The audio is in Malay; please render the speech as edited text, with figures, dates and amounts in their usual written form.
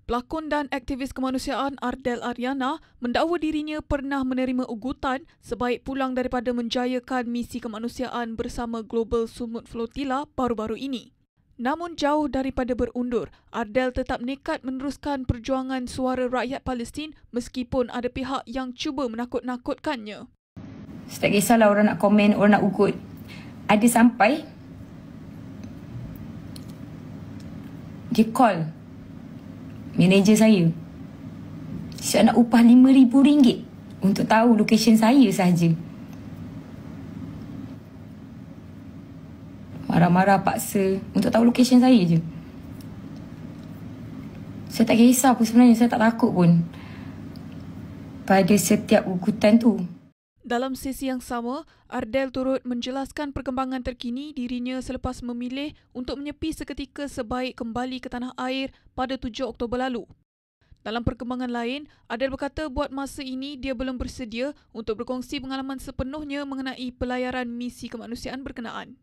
Pelakon dan aktivis kemanusiaan Ardel Ariana mendakwa dirinya pernah menerima ugutan sebaik pulang daripada menjayakan misi kemanusiaan bersama Global Sumut Flotilla baru-baru ini. Namun jauh daripada berundur, Ardel tetap nekat meneruskan perjuangan suara rakyat Palestin meskipun ada pihak yang cuba menakut-nakutkannya. Tak kisahlah orang nak komen, orang nak ugut. Ada sampai dia call manager saya. Saya nak upah RM5,000 untuk tahu lokesen saya sahaja. Marah-marah paksa untuk tahu lokesen saya je. Saya tak kisah pun sebenarnya, saya tak takut pun pada setiap ugutan tu. Dalam sesi yang sama, Ardel turut menjelaskan perkembangan terkini dirinya selepas memilih untuk menyepi seketika sebaik kembali ke tanah air pada 7 Oktober lalu. Dalam perkembangan lain, Ardel berkata buat masa ini dia belum bersedia untuk berkongsi pengalaman sepenuhnya mengenai pelayaran misi kemanusiaan berkenaan.